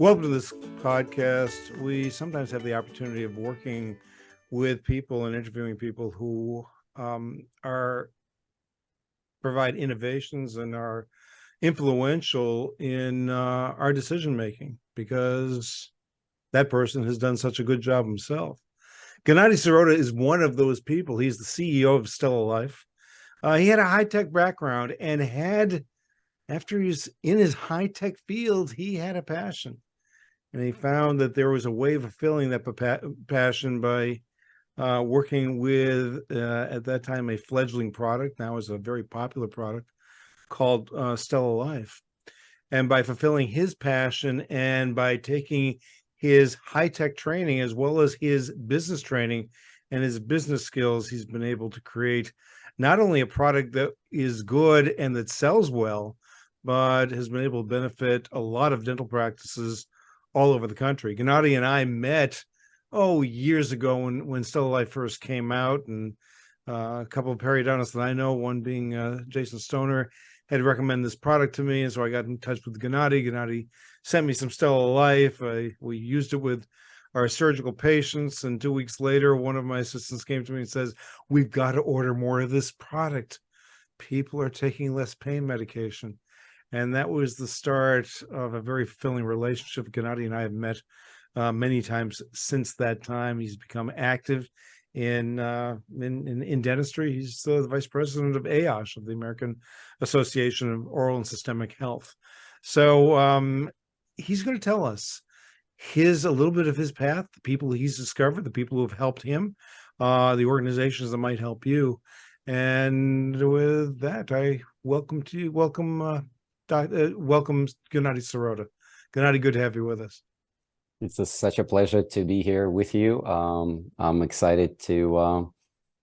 Welcome to this podcast. We sometimes have the opportunity of working with people and interviewing people who are provide innovations and are influential in our decision making because that person has done such a good job himself. Gennady Sirota is one of those people. He's the CEO of StellaLife. He had a high-tech background and after he's in his high-tech field, he had a passion. And he found that there was a way of fulfilling that passion by working with, at that time, a fledgling product, now is a very popular product, called StellaLife. And by fulfilling his passion and by taking his high-tech training as well as his business training and his business skills, he's been able to create not only a product that is good and that sells well, but has been able to benefit a lot of dental practices all over the country. Gennady and I met, years ago when StellaLife first came out, and a couple of periodontists that I know, one being Jason Stoner, had recommended this product to me, and so I got in touch with Gennady. Gennady sent me some StellaLife. We used it with our surgical patients, and 2 weeks later, one of my assistants came to me and says, "We've got to order more of this product. People are taking less pain medication." And that was the start of a very fulfilling relationship. Gennady and I have met many times since that time. He's become active in dentistry. He's the vice president of AOSH, of the American Association of Oral and Systemic Health. So he's going to tell us a little bit of his path, the people he's discovered, the people who have helped him, the organizations that might help you. And with that, I welcome Gennady Sirota. Gennady, good to have you with us. It's such a pleasure to be here with you. I'm excited to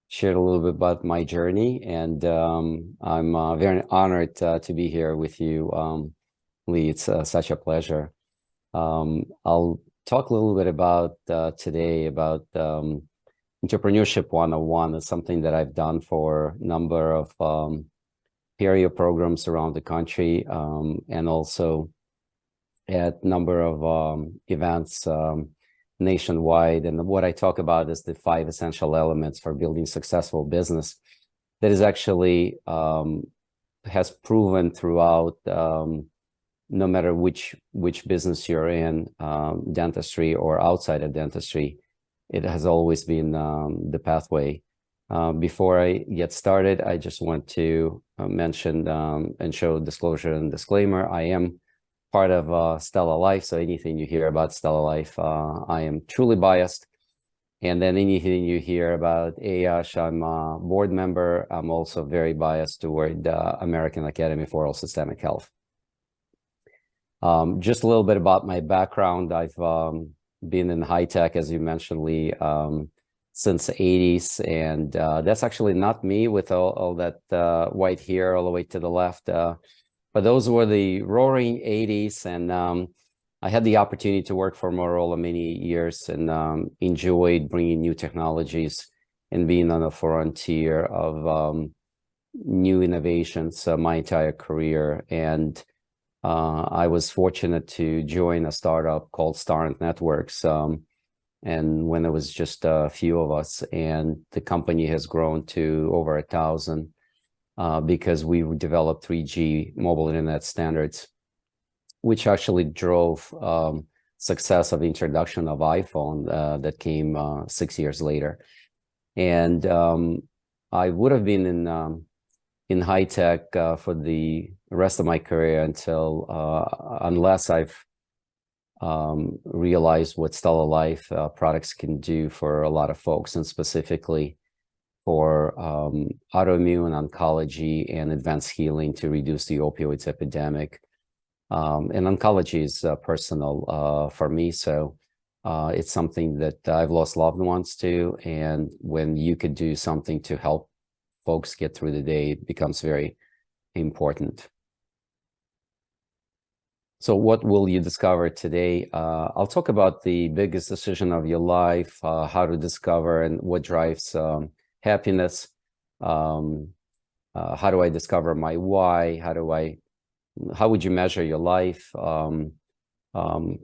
share a little bit about my journey, and I'm very honored to be here with you, Lee. It's such a pleasure. I'll talk a little bit about today about Entrepreneurship 101. It's something that I've done for a number of peer programs around the country, and also at number of events nationwide. And what I talk about is the 5 essential elements for building successful business that is actually has proven throughout, no matter which business you're in, dentistry or outside of dentistry, it has always been the pathway. Before I get started, I just want to mention and show disclosure and disclaimer. I am part of StellaLife, so anything you hear about StellaLife, I am truly biased. And then anything you hear about AOSH, I'm a board member. I'm also very biased toward American Academy for Oral Systemic Health. Just a little bit about my background. I've been in high tech, as you mentioned, Lee, since the 80s, and that's actually not me with all that white hair all the way to the left, but those were the roaring 80s, and I had the opportunity to work for Motorola many years, and enjoyed bringing new technologies and being on the frontier of new innovations my entire career. And I was fortunate to join a startup called Starent Networks, and when there was just a few of us, and the company has grown to over 1,000 because we developed 3G mobile internet standards, which actually drove success of the introduction of iPhone that came 6 years later. And I would have been in high tech for the rest of my career unless I've realize what StellaLife products can do for a lot of folks, and specifically for autoimmune oncology and advanced healing to reduce the opioids epidemic. And oncology is personal for me, so it's something that I've lost loved ones to, and when you could do something to help folks get through the day, it becomes very important. So what will you discover today? I'll talk about the biggest decision of your life, how to discover and what drives happiness. How do I discover my why? How would you measure your life?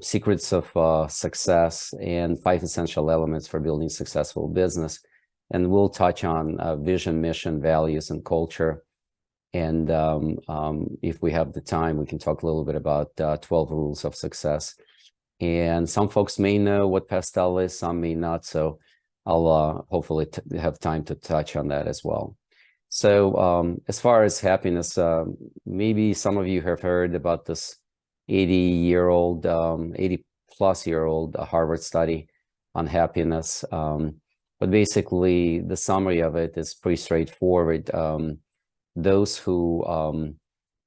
secrets of success and 5 essential elements for building successful business. And we'll touch on vision, mission, values, and culture. And if we have the time, we can talk a little bit about 12 rules of success. And some folks may know what pastel is, some may not. So I'll hopefully have time to touch on that as well. So as far as happiness, maybe some of you have heard about this 80-year-old, 80-plus-year-old Harvard study on happiness. But basically, the summary of it is pretty straightforward. Those who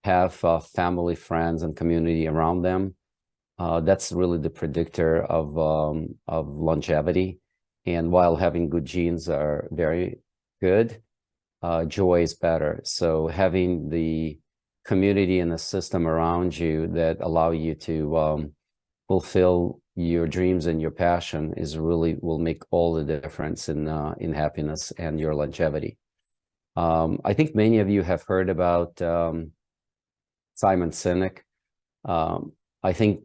have family, friends, and community around them, that's really the predictor of longevity. And while having good genes are very good, joy is better. So having the community and the system around you that allow you to fulfill your dreams and your passion is really will make all the difference in happiness and your longevity. I think many of you have heard about Simon Sinek. I think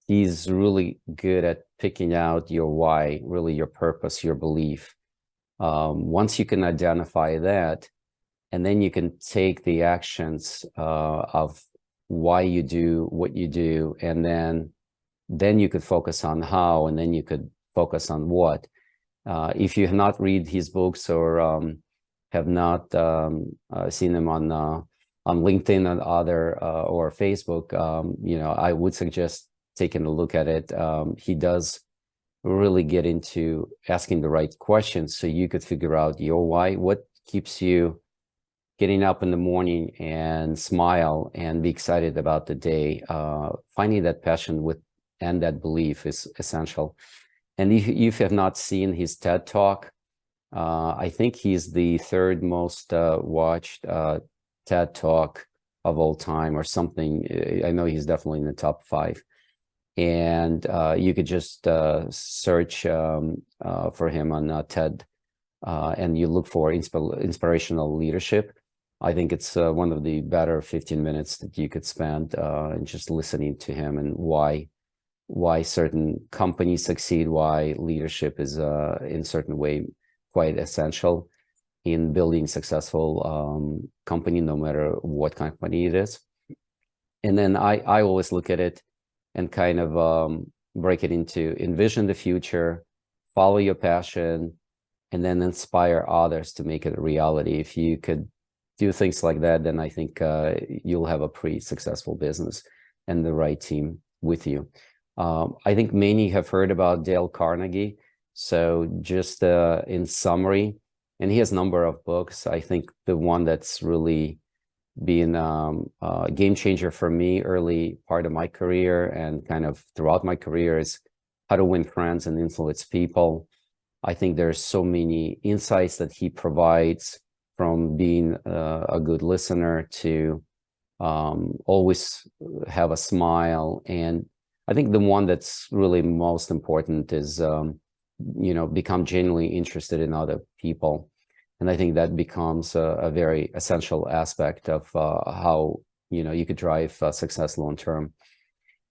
he's really good at picking out your why, really your purpose, your belief. Once you can identify that, and then you can take the actions of why you do what you do, and then you could focus on how, and then you could focus on what. If you have not read his books or have not seen them on LinkedIn and other or Facebook, I would suggest taking a look at it. He does really get into asking the right questions so you could figure out your why, what keeps you getting up in the morning and smile and be excited about the day. Finding that passion and that belief is essential. And if you have not seen his TED Talk, I think he's the 3rd most watched TED Talk of all time or something. I know he's definitely in the top 5. And you could just search for him on TED and you look for inspirational leadership. I think it's one of the better 15 minutes that you could spend in just listening to him and why certain companies succeed, why leadership is in certain way quite essential in building successful company, no matter what company it is. And then I always look at it and kind of break it into envision the future, follow your passion, and then inspire others to make it a reality. If you could do things like that, then I think you'll have a pretty successful business and the right team with you. I think many have heard about Dale Carnegie. So just in summary, and he has a number of books. I think the one that's really been a game changer for me early part of my career and kind of throughout my career is How to Win Friends and Influence People. I think there's so many insights that he provides, from being a good listener to always have a smile. And I think the one that's really most important is, become genuinely interested in other people. And I think that becomes a very essential aspect of how, you could drive success long term.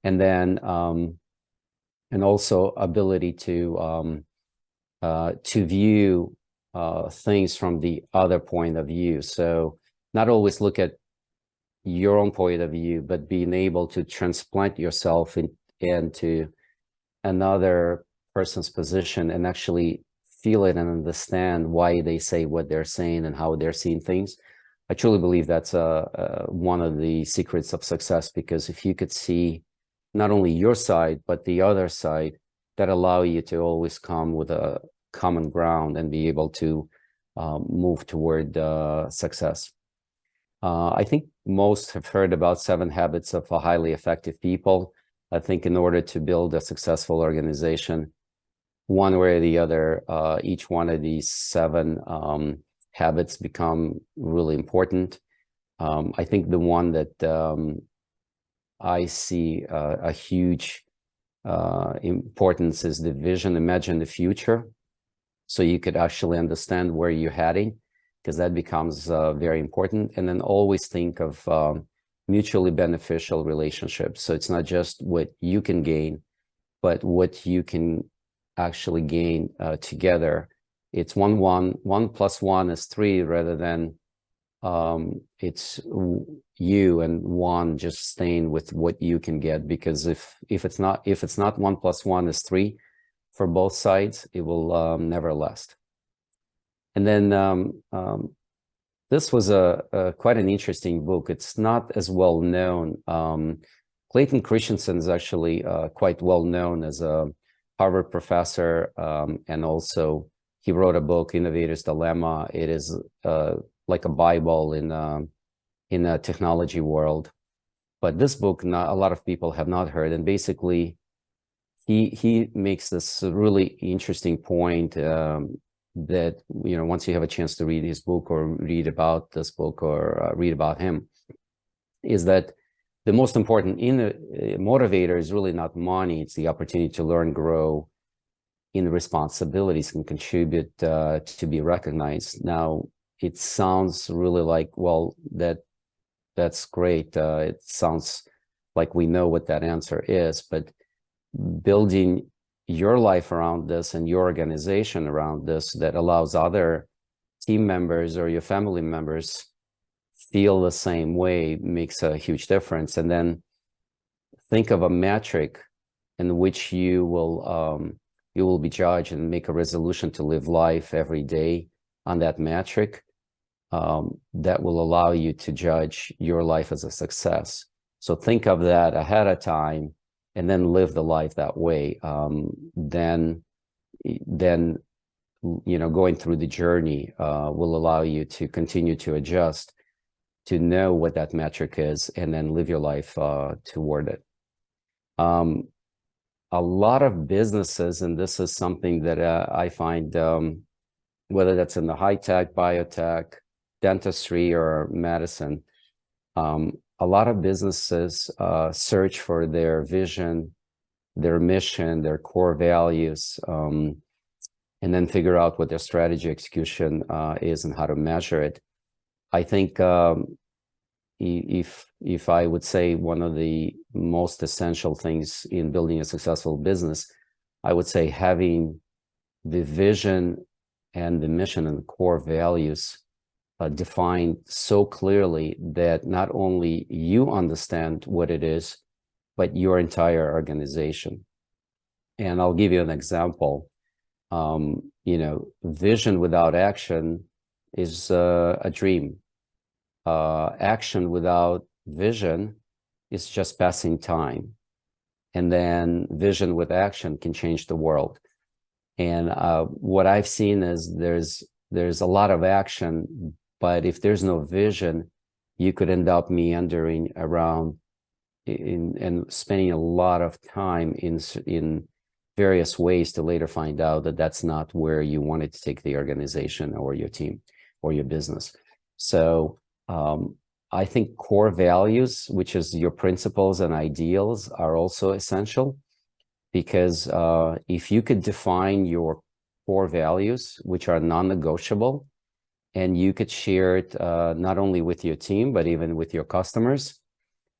And then, and also ability to view things from the other point of view. So not always look at your own point of view, but being able to transplant yourself into another person's position and actually feel it and understand why they say what they're saying and how they're seeing things. I truly believe that's one of the secrets of success, because if you could see not only your side, but the other side, that allow you to always come with a common ground and be able to move toward success. I think most have heard about 7 habits of highly effective people. I think in order to build a successful organization, one way or the other, each one of these 7 habits become really important. I think the one that I see a huge importance is the vision. Imagine the future, so you could actually understand where you're heading, because that becomes very important. And then always think of mutually beneficial relationships. So it's not just what you can gain, but what you can actually gain together. It's 1 plus 1 is 3, rather than it's you and 1 just staying with what you can get. Because if it's not 1 plus 1 is 3 for both sides, it will never last. And then this was quite an interesting book. It's not as well known. Clayton Christensen is actually quite well known as a Harvard professor, and also he wrote a book, Innovator's Dilemma. It is like a Bible in a technology world. But this book, a lot of people have not heard. And basically, he makes this really interesting point that, you know, once you have a chance to read his book or read about this book or read about him, is that the most important motivator is really not money. It's the opportunity to learn, grow in responsibilities, and contribute to be recognized. Now, it sounds really like, well, that's great. It sounds like we know what that answer is, but building your life around this and your organization around this that allows other team members or your family members feel the same way makes a huge difference. And then think of a metric in which you will be judged and make a resolution to live life every day on that metric that will allow you to judge your life as a success. So think of that ahead of time and then live the life that way. Then you know, going through the journey will allow you to continue to adjust, to know what that metric is, and then live your life toward it. A lot of businesses, and this is something that I find, whether that's in the high-tech, biotech, dentistry, or medicine, a lot of businesses search for their vision, their mission, their core values, and then figure out what their strategy execution is and how to measure it. I think if I would say one of the most essential things in building a successful business, I would say having the vision and the mission and the core values defined so clearly that not only you understand what it is, but your entire organization. And I'll give you an example. You know, vision without action is a dream. Action without vision is just passing time. And then vision with action can change the world. And what I've seen is there's a lot of action, but if there's no vision, you could end up meandering around and spending a lot of time in various ways to later find out that that's not where you wanted to take the organization or your team or your business. So I think core values, which is your principles and ideals, are also essential, because if you could define your core values, which are non-negotiable, and you could share it not only with your team, but even with your customers,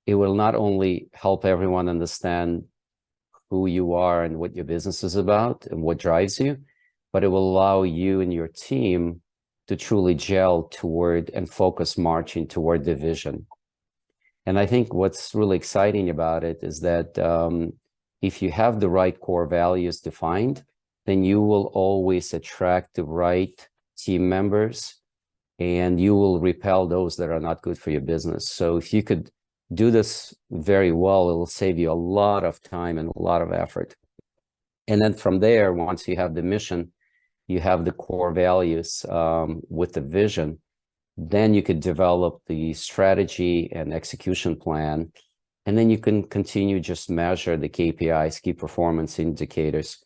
it will not only help everyone understand who you are and what your business is about and what drives you, but it will allow you and your team to truly gel toward and focus marching toward the vision. And I think what's really exciting about it is that if you have the right core values defined, then you will always attract the right team members, and you will repel those that are not good for your business. So if you could do this very well, it will save you a lot of time and a lot of effort. And then from there, once you have the mission, you have the core values with the vision, then you could develop the strategy and execution plan. And then you can continue just measure the KPIs, key performance indicators.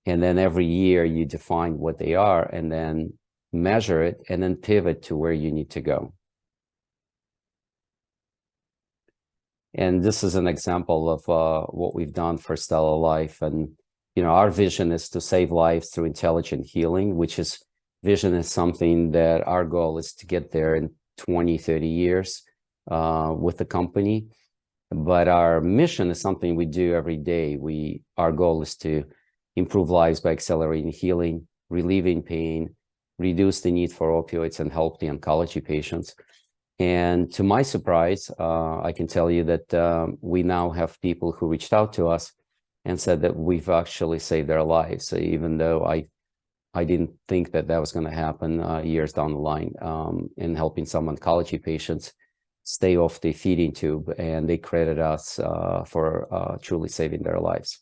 And then every year you define what they are and then measure it and then pivot to where you need to go. And this is an example of what we've done for StellaLife. And, you know, our vision is to save lives through intelligent healing, which is, vision is something that our goal is to get there in 20, 30 years. with the company. But our mission is something we do every day. Our goal is to improve lives by accelerating healing, relieving pain, reduce the need for opioids, and help the oncology patients. And to my surprise, I can tell you that we now have people who reached out to us and said that we've actually saved their lives. So even though I didn't think that that was going to happen years down the line, in helping some oncology patients stay off the feeding tube, and they credit us for truly saving their lives.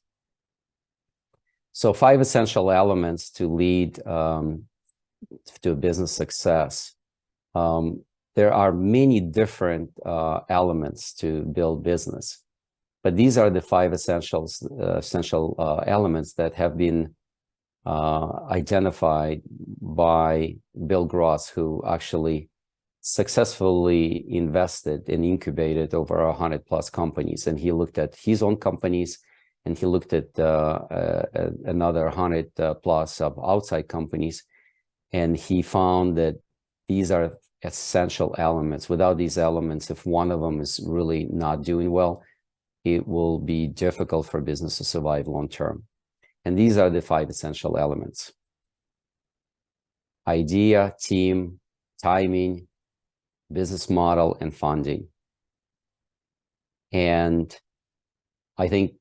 So 5 essential elements to lead to business success. There are many different elements to build business, but these are the 5 essential elements that have been identified by Bill Gross, who actually successfully invested and incubated over 100+ companies. And he looked at his own companies, and he looked at another 100+ of outside companies, and he found that these are essential elements. Without these elements, if one of them is really not doing well, it will be difficult for business to survive long term. And these are the 5 essential elements: idea, team, timing, business model, and funding. And I think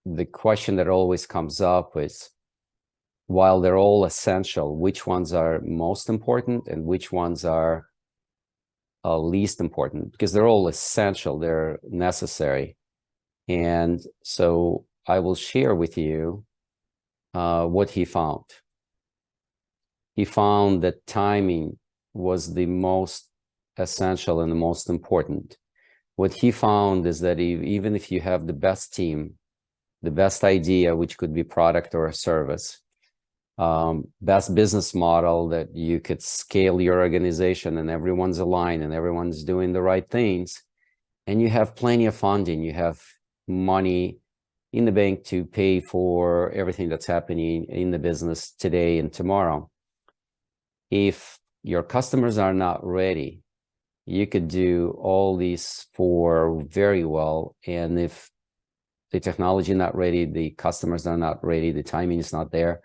the question that always comes up is, while they're all essential, which ones are most important and which ones are least important? Because they're all essential, they're necessary. And so I will share with you what he found. He found that timing was the most essential and the most important. What he found is that even if you have the best team, the best idea, which could be product or a service, best business model, that you could scale your organization and everyone's aligned and everyone's doing the right things, and you have plenty of funding, you have money in the bank to pay for everything that's happening in the business today and tomorrow. If your customers are not ready, you could do all these four very well. And if the technology is not ready, the customers are not ready, the timing is not there,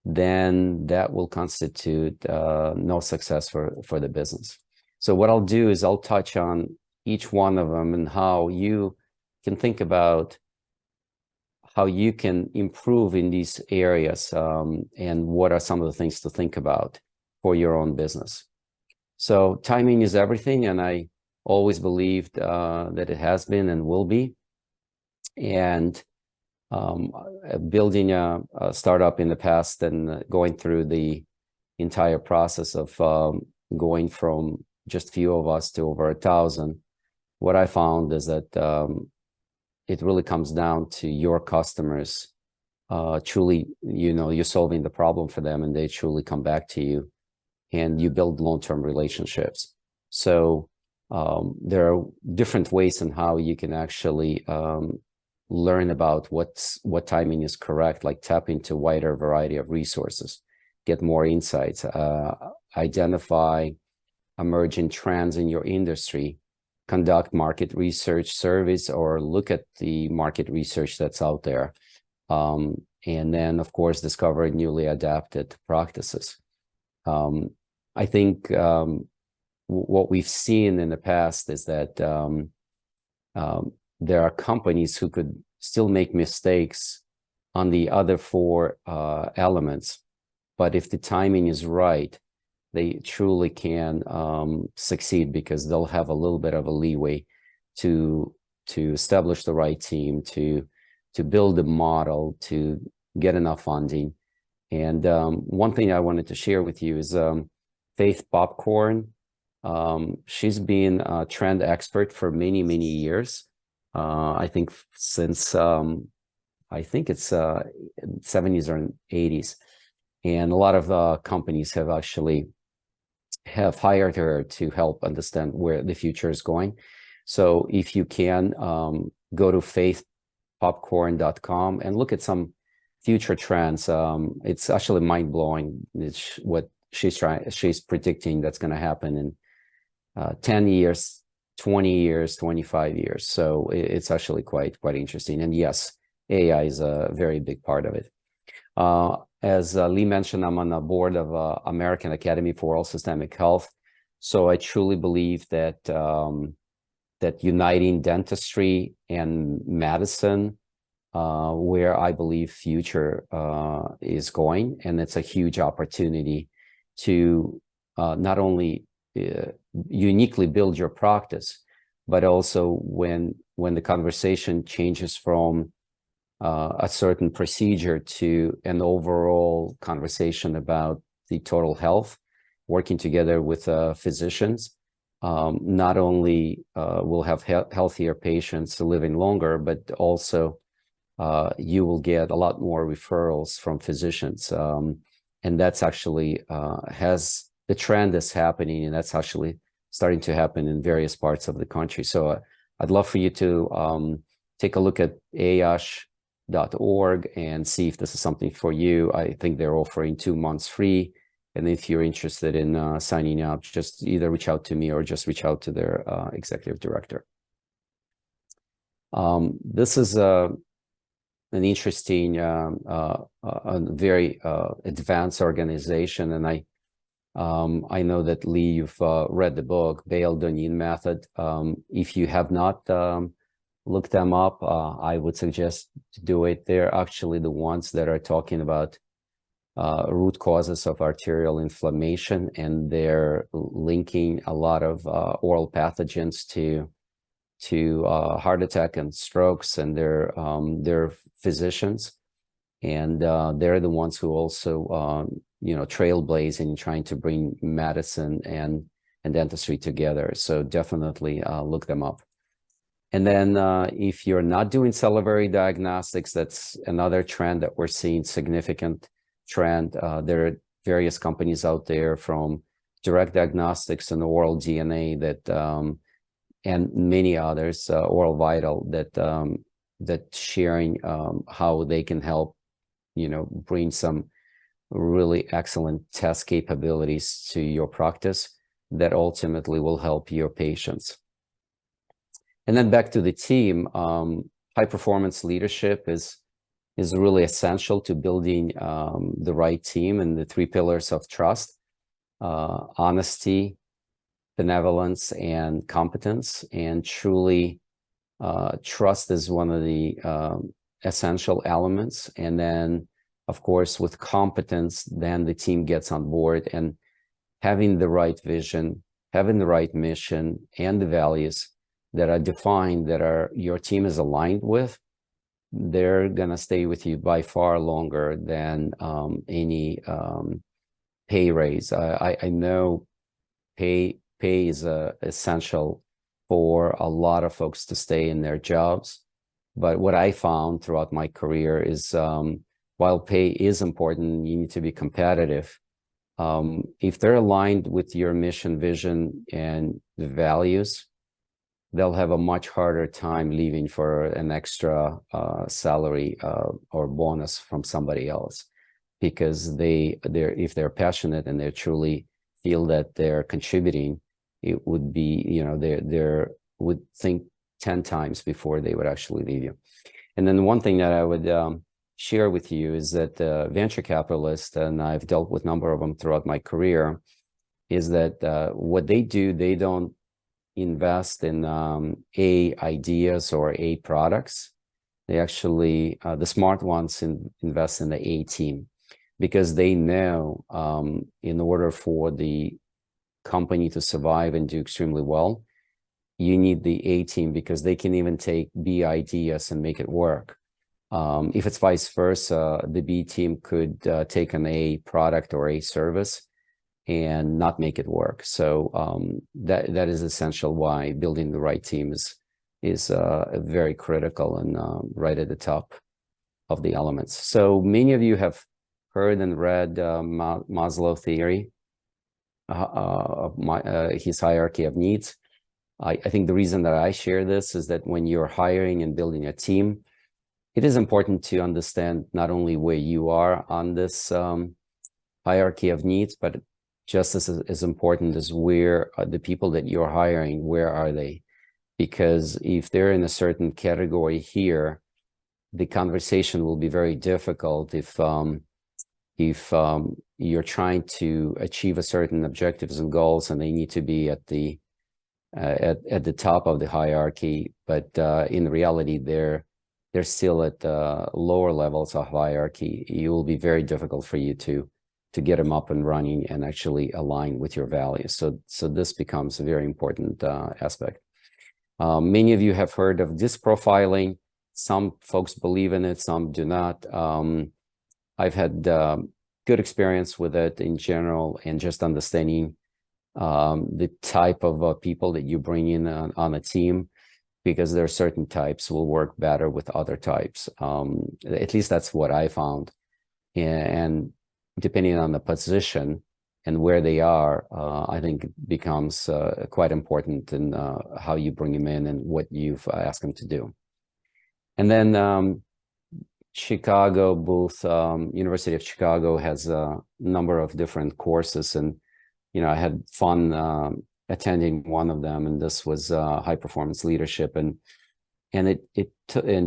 then that will constitute no success for the business. So what I'll do is I'll touch on each one of them and how you can think about how you can improve in these areas, and what are some of the things to think about for your own business. So timing is everything, and I always believed that it has been and will be. And building a startup in the past and going through the entire process of going from just few of us to over 1,000, what I found is that it really comes down to your customers truly, you're solving the problem for them, and they truly come back to you, and you build long-term relationships. So there are different ways in how you can actually learn about what timing is correct, like tap into a wider variety of resources, get more insights, identify emerging trends in your industry, conduct market research surveys, or look at the market research that's out there. And then, of course, discover newly adapted practices. I think what we've seen in the past is that there are companies who could still make mistakes on the other four elements, but if the timing is right, they truly can succeed, because they'll have a little bit of a leeway to establish the right team, to build a model, to get enough funding. And one thing I wanted to share with you is Faith Popcorn. She's been a trend expert for many, many years. I think since I think it's 70s or 80s, and a lot of companies have actually hired her to help understand where the future is going. So if you can go to faithpopcorn.com and look at some future trends. It's actually mind-blowing. It's what she's predicting that's going to happen 10 years, 20 years, 25 years. So it's actually quite interesting. And yes, AI is a very big part of it. As Lee mentioned, I'm on the board of American Academy for Oral Systemic Health. So I truly believe that that uniting dentistry and medicine, where I believe future is going, and it's a huge opportunity to not only uniquely build your practice, but also when the conversation changes from a certain procedure to an overall conversation about the total health, working together with physicians, not only will have healthier patients living longer, but also you will get a lot more referrals from physicians. And that's actually the trend is happening, and that's actually starting to happen in various parts of the country. So I'd love for you to take a look at AASH.org and see if this is something for you. I think they're offering 2 months free. And if you're interested in signing up, just either reach out to me or just reach out to their executive director. This is an interesting, a very advanced organization. And I know that Lee, you've read the book, Bale-Donin Method. If you have not looked them up, I would suggest to do it. They're actually the ones that are talking about root causes of arterial inflammation, and they're linking a lot of oral pathogens to heart attack and strokes, and they're physicians, and they're the ones who also trailblazing and trying to bring medicine and dentistry together. So definitely look them up. And then if you're not doing salivary diagnostics, that's another trend that we're seeing, significant trend. There are various companies out there, from Direct Diagnostics and Oral DNA that and many others, Oral Vital, that sharing how they can help bring some really excellent test capabilities to your practice that ultimately will help your patients. And then back to the team, high performance leadership is really essential to building the right team, and the 3 pillars of trust: honesty, benevolence, and competence. And truly, trust is one of the essential elements. And then, of course, with competence, then the team gets on board, and having the right vision, having the right mission, and the values that are defined, that your team is aligned with, they're going to stay with you by far longer than any pay raise. I know pay is essential for a lot of folks to stay in their jobs. But what I found throughout my career is while pay is important, you need to be competitive. If they're aligned with your mission, vision, and the values, they'll have a much harder time leaving for an extra salary or bonus from somebody else, because if they're passionate and they truly feel that they're contributing, it would be, they would think 10 times before they would actually leave you. And then one thing that I would share with you is that venture capitalists, and I've dealt with a number of them throughout my career, is that what they do, they don't invest in ideas or products. They actually, the smart ones, invest in the A team, because they know in order for the company to survive and do extremely well, you need the A team, because they can even take B ideas and make it work. If it's vice versa, the B team could take an A product or a service and not make it work. So that is essential why building the right team is very critical and right at the top of the elements. So many of you have heard and read Maslow theory, his hierarchy of needs. I think the reason that I share this is that when you're hiring and building a team, it is important to understand not only where you are on this hierarchy of needs, but just as important as where the people that you're hiring, where are they? Because if they're in a certain category here, the conversation will be very difficult if you're trying to achieve a certain objectives and goals, and they need to be at the top of the hierarchy, but in reality, they're still at lower levels of hierarchy. It will be very difficult for you to get them up and running and actually align with your values. So this becomes a very important aspect. Many of you have heard of disc profiling. Some folks believe in it, some do not. I've had good experience with it in general, and just understanding the type of people that you bring in on a team, because there are certain types will work better with other types. At least that's what I found. And depending on the position and where they are, I think it becomes quite important in how you bring them in and what you've asked them to do. And then Chicago, both University of Chicago has a number of different courses, and I had fun attending one of them, and this was high performance leadership, and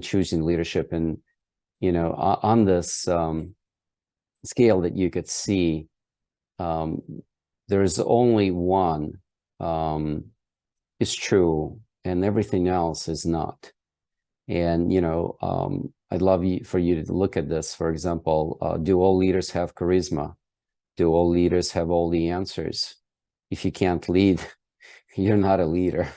choosing leadership, and on this scale that you could see, there's only one is true, and everything else is not. And I'd love for you to look at this. For example, do all leaders have charisma? Do all leaders have all the answers? If you can't lead, you're not a leader.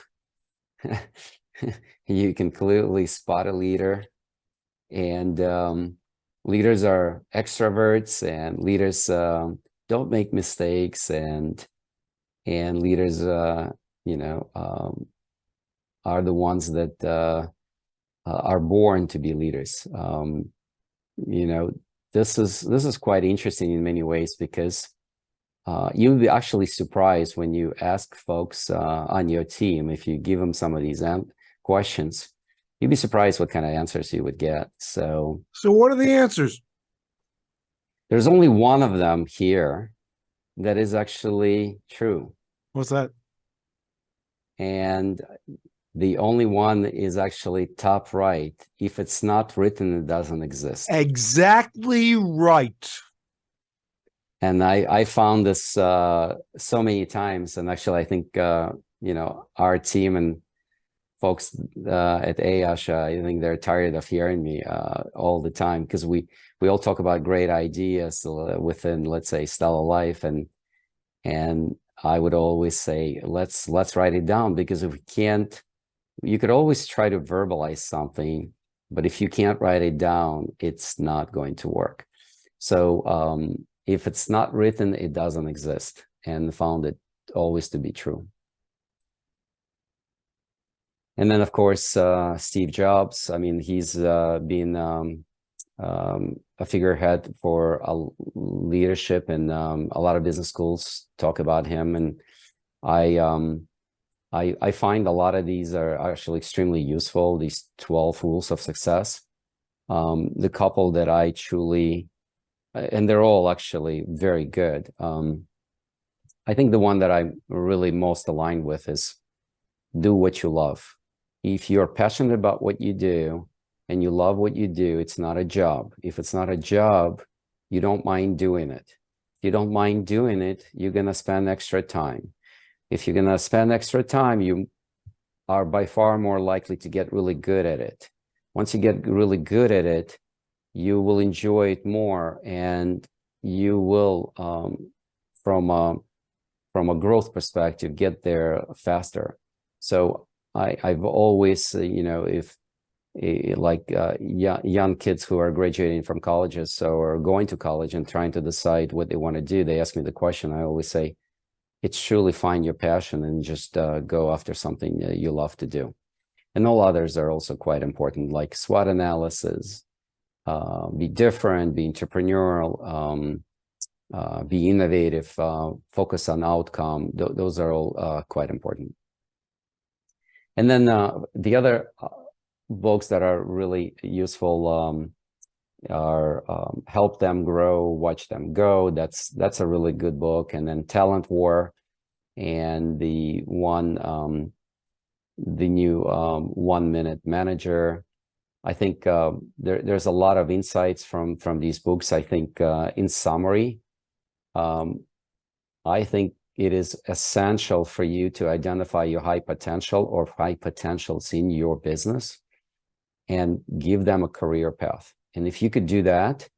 You can clearly spot a leader, and leaders are extroverts, and leaders don't make mistakes, and leaders are the ones that are born to be leaders. This is quite interesting in many ways, because you'll be actually surprised when you ask folks on your team, if you give them some of these questions, you'd be surprised what kind of answers you would get. So what are the answers? There's only one of them here that is actually true. What's that? And the only one is actually top right. If it's not written, it doesn't exist. Exactly right. And I found this so many times. And actually, I think, our team and folks at ASH, I think they're tired of hearing me all the time, because we all talk about great ideas within, let's say, StellaLife, and I would always say, let's write it down, because if we can't, you could always try to verbalize something, but if you can't write it down, it's not going to work. So if it's not written, it doesn't exist, and found it always to be true. And then, of course, Steve Jobs. I mean, he's been a figurehead for leadership, and a lot of business schools talk about him. And I find a lot of these are actually extremely useful, these 12 rules of success. The couple that I truly, and they're all actually very good. I think the one that I'm really most aligned with is do what you love. If you're passionate about what you do and you love what you do, it's not a job. If it's not a job, you don't mind doing it. If you don't mind doing it, you're going to spend extra time. If you're going to spend extra time, you are by far more likely to get really good at it. Once you get really good at it, you will enjoy it more, and you will, from a growth perspective, get there faster. So I've always, if young kids who are graduating from colleges or going to college and trying to decide what they want to do, they ask me the question. I always say, it's truly find your passion and just go after something you love to do. And all others are also quite important, like SWOT analysis, be different, be entrepreneurial, be innovative, focus on outcome. Those are all quite important. And then the other books that are really useful, help them grow, watch them go. That's a really good book. And then Talent War, and the new 1 Minute Manager. I think there's a lot of insights from these books. I think in summary, I think it is essential for you to identify your high potential or high potentials in your business and give them a career path. And if you could do that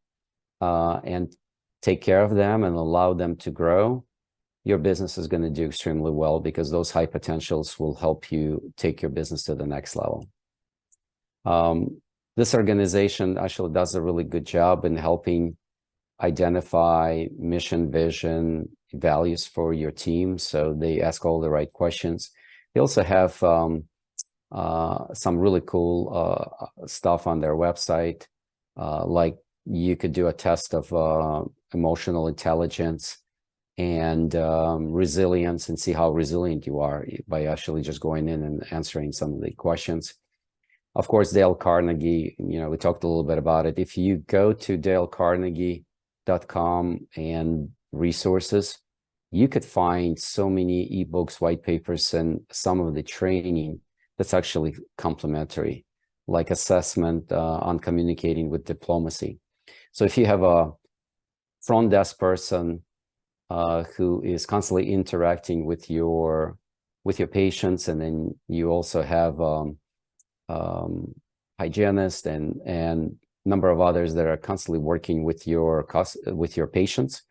and take care of them and allow them to grow, your business is going to do extremely well, because those high potentials will help you take your business to the next level. This organization actually does a really good job in helping identify mission, vision, values for your team. So they ask all the right questions. They also have some really cool stuff on their website, like you could do a test of emotional intelligence and resilience, and see how resilient you are by actually just going in and answering some of the questions. Of course, Dale Carnegie, we talked a little bit about it. If you go to dalecarnegie.com and resources, you could find so many ebooks, white papers, and some of the training that's actually complementary, like assessment on communicating with diplomacy. So if you have a front desk person who is constantly interacting with your patients, and then you also have hygienist and number of others that are constantly working with your patients,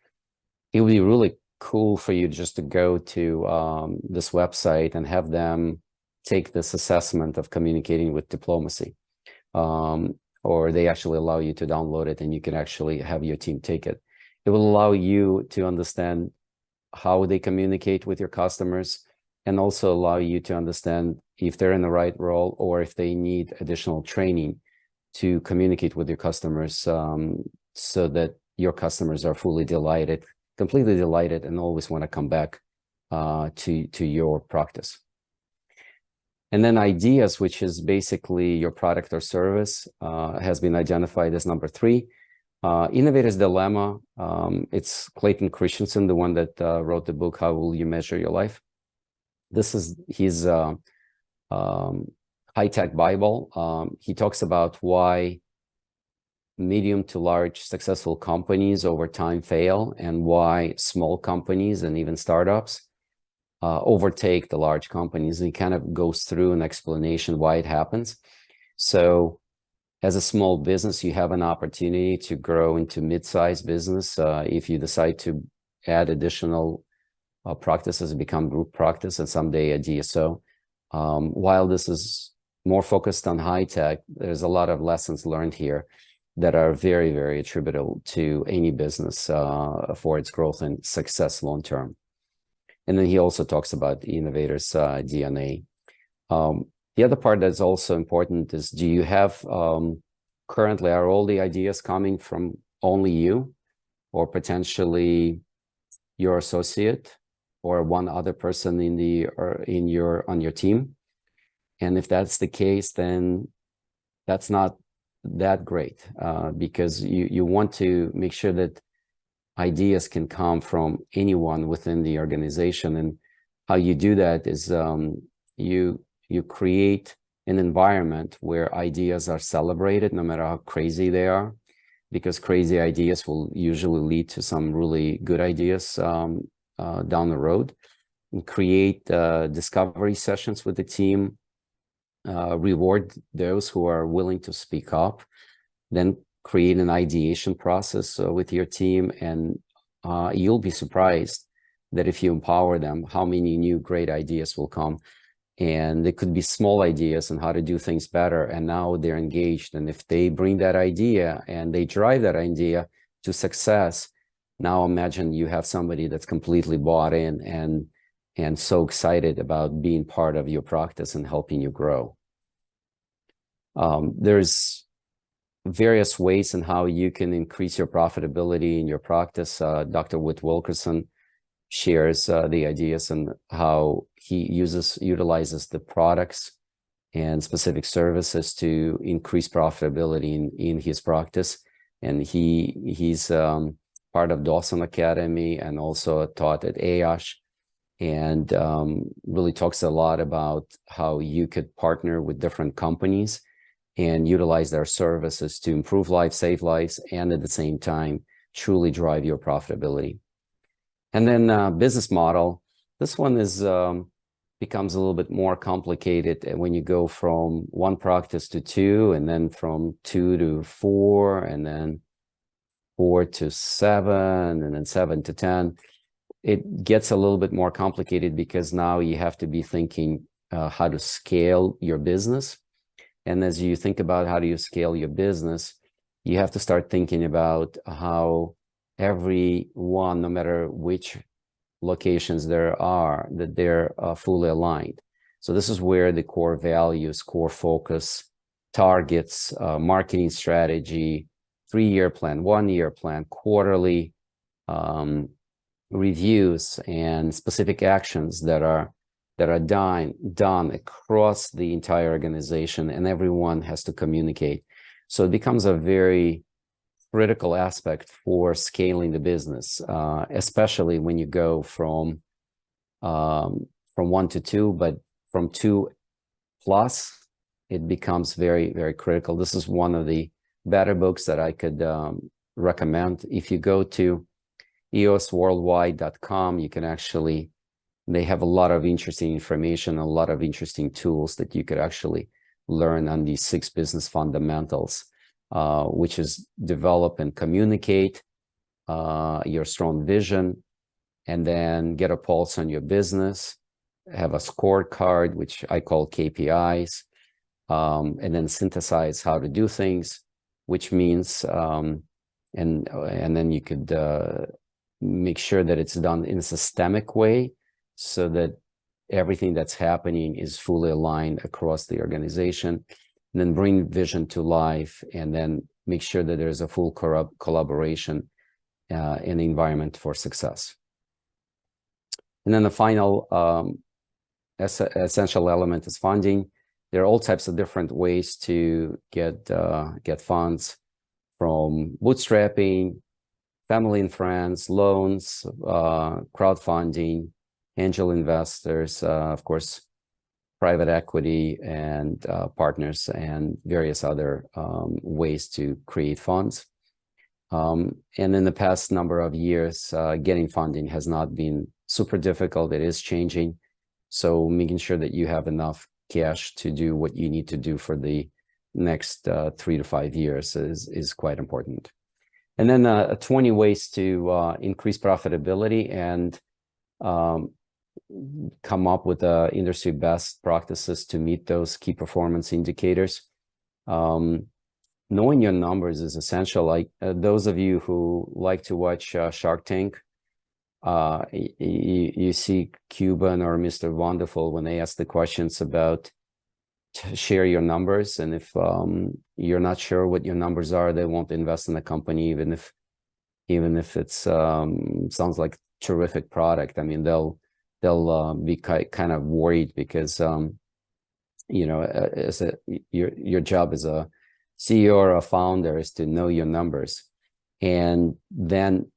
it would be really cool for you just to go to this website and have them take this assessment of communicating with diplomacy, or they actually allow you to download it and you can actually have your team take it. It will allow you to understand how they communicate with your customers, and also allow you to understand if they're in the right role or if they need additional training to communicate with your customers, so that your customers are fully delighted, completely delighted, and always want to come back to your practice. And then ideas, which is basically your product or service, has been identified as number 3. Innovator's Dilemma, it's Clayton Christensen, the one that wrote the book, How Will You Measure Your Life? This is his high-tech Bible. He talks about why medium to large successful companies over time fail, and why small companies and even startups overtake the large companies. And he kind of goes through an explanation why it happens. So as a small business, you have an opportunity to grow into mid-sized business if you decide to add additional practices, become group practice, and someday a DSO. While this is more focused on high tech, there's a lot of lessons learned here that are very, very attributable to any business for its growth and success long term. And then he also talks about the innovator's DNA. The other part that's also important is, do you have currently, are all the ideas coming from only you, or potentially your associate, or one other person on your team? And if that's the case, then that's not that great, because you want to make sure that ideas can come from anyone within the organization. And how you do that is you create an environment where ideas are celebrated, no matter how crazy they are, because crazy ideas will usually lead to some really good ideas down the road. And create discovery sessions with the team, reward those who are willing to speak up, then create an ideation process with your team, and you'll be surprised that if you empower them, how many new great ideas will come. And it could be small ideas on how to do things better, and now they're engaged. And if they bring that idea and they drive that idea to success, now imagine you have somebody that's completely bought in and so excited about being part of your practice and helping you grow. There's various ways in how you can increase your profitability in your practice. Dr. Whit Wilkerson shares the ideas and how he utilizes the products and specific services to increase profitability in his practice. and he's part of Dawson Academy and also taught at AIOSH, and really talks a lot about how you could partner with different companies and utilize their services to improve lives, save lives, and at the same time, truly drive your profitability. And then business model, this one is becomes a little bit more complicated when you go from one practice to two, and then from 2 to 4, and then 4 to 7, and then 7 to 10. It gets a little bit more complicated because now you have to be thinking how to scale your business. And as you think about how do you scale your business, you have to start thinking about how every one, no matter which locations there are, that they're fully aligned. So this is where the core values, core focus, targets, marketing strategy, 3-year plan, 1-year plan, quarterly reviews, and specific actions that are done across the entire organization, and everyone has to communicate. So it becomes a very critical aspect for scaling the business, especially when you go from 1 to 2, but from 2 plus, it becomes very, very critical. This is one of the better books that I could recommend. If you go to eosworldwide.com, you can actually, they have a lot of interesting information, a lot of interesting tools that you could actually learn on these 6 business fundamentals, which is develop and communicate your strong vision, and then get a pulse on your business, have a scorecard, which I call KPIs, and then synthesize how to do things, which means, and then you could make sure that it's done in a systemic way so that everything that's happening is fully aligned across the organization, and then bring vision to life, and then make sure that there's a full collaboration in the environment for success. And then the final essential element is funding. There are all types of different ways to get funds, from bootstrapping, family and friends, loans, crowdfunding, angel investors, of course, private equity, and partners, and various other ways to create funds. And in the past number of years, getting funding has not been super difficult. It is changing. So making sure that you have enough cash to do what you need to do for the next 3 to 5 years is quite important. And then 20 ways to increase profitability and come up with industry best practices to meet those key performance indicators. Knowing your numbers is essential. Like those of you who like to watch Shark Tank, you see Cuban or Mr. Wonderful when they ask the questions about share your numbers, and if you're not sure what your numbers are, they won't invest in the company, even if it's sounds like terrific product. I mean, they'll be kind of worried because you know, as your job as a CEO or a founder is to know your numbers, and then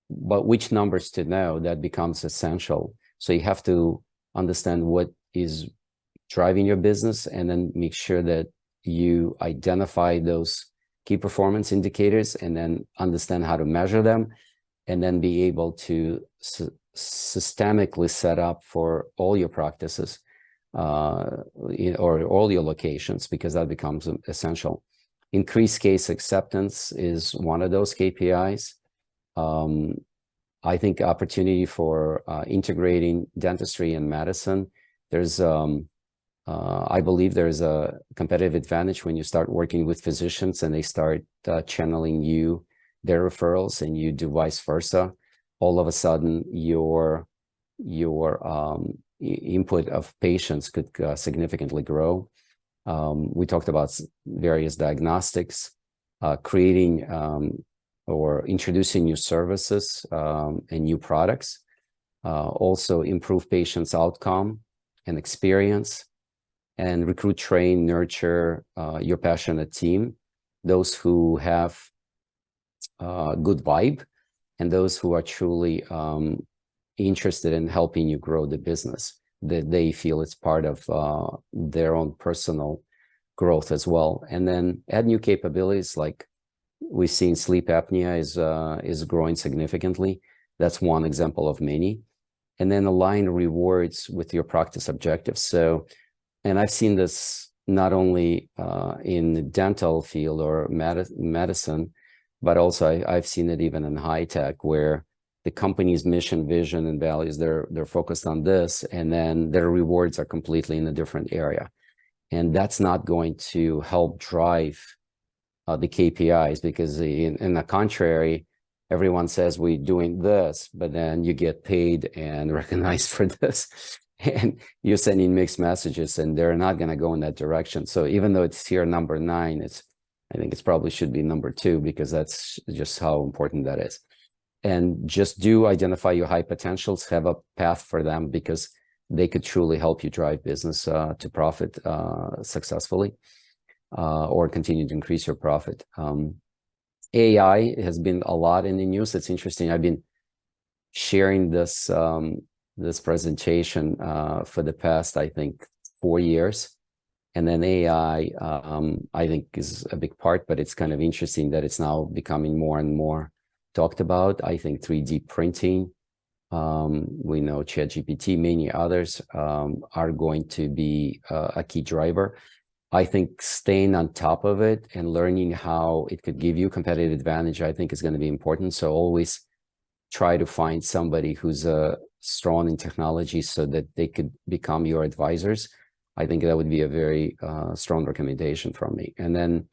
but which numbers to know, that becomes essential. So you have to understand what is driving your business, and then make sure that you identify those key performance indicators, and then understand how to measure them, and then be able to systemically set up for all your practices or all your locations, because that becomes essential. Increased case acceptance is one of those KPIs. I think opportunity for integrating dentistry and medicine. There's, I believe there's a competitive advantage when you start working with physicians and they start channeling you their referrals, and you do vice versa. All of a sudden, your input of patients could significantly grow. We talked about various diagnostics, creating or introducing new services and new products. Also improve patients' outcome and experience, and recruit, train, nurture your passionate team, those who have good vibe, and those who are truly interested in helping you grow the business, that they feel it's part of their own personal growth as well. And then add new capabilities, like we've seen sleep apnea is growing significantly. That's one example of many. And then align rewards with your practice objectives. So, and I've seen this not only in the dental field or medicine, but also I've seen it even in high tech, where the company's mission, vision, and values, they're focused on this, and then their rewards are completely in a different area. And that's not going to help drive the KPIs, because in the contrary, everyone says we're doing this, but then you get paid and recognized for this, and you're sending mixed messages, and they're not going to go in that direction. So even though it's here number 9, I think it's probably should be number 2, because that's just how important that is. And just do identify your high potentials, have a path for them, because they could truly help you drive business to profit successfully, or continue to increase your profit. AI has been a lot in the news. It's interesting. I've been sharing this this presentation for the past, I think, 4 years. And then AI, I think, is a big part, but it's kind of interesting that it's now becoming more and more talked about. I think 3D printing, we know ChatGPT, many others are going to be a key driver. I think staying on top of it and learning how it could give you competitive advantage, I think, is going to be important. So always try to find somebody who's strong in technology so that they could become your advisors. I think that would be a very strong recommendation from me. And then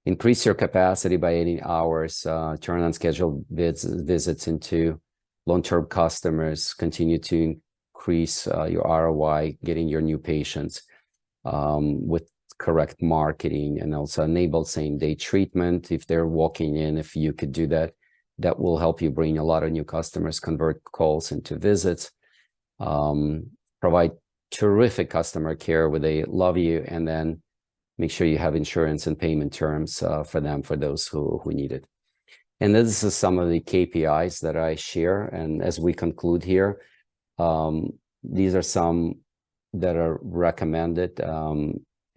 increase your capacity by 80 hours, turn unscheduled visits into long-term customers, continue to increase your ROI, getting your new patients with correct marketing, and also enable same-day treatment. If they're walking in, if you could do that, that will help you bring a lot of new customers, convert calls into visits, provide terrific customer care where they love you, and then make sure you have insurance and payment terms for them, for those who need it. And this is some of the KPIs that I share. And as we conclude here, these are some that are recommended.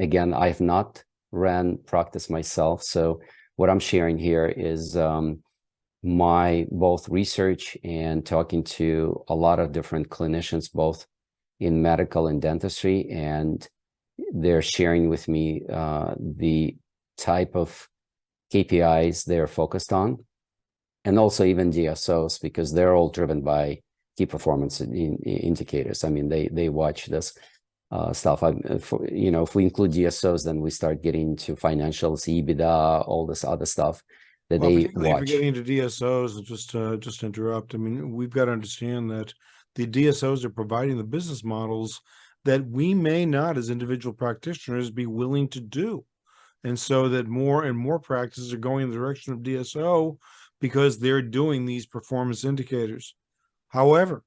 Again, I have not ran practice myself. So what I'm sharing here is my both research and talking to a lot of different clinicians, both in medical and dentistry, and they're sharing with me the type of KPIs they're focused on, and also even DSOs, because they're all driven by key performance indicators. I mean, they watch this stuff. If we include DSOs, then we start getting into financials, EBITDA, all this other stuff that they Particularly watch. if you're getting into DSOs, just interrupt. I mean, we've got to understand that the DSOs are providing the business models that we may not, as individual practitioners, be willing to do. And so that more and more practices are going in the direction of DSO because they're doing these performance indicators. However,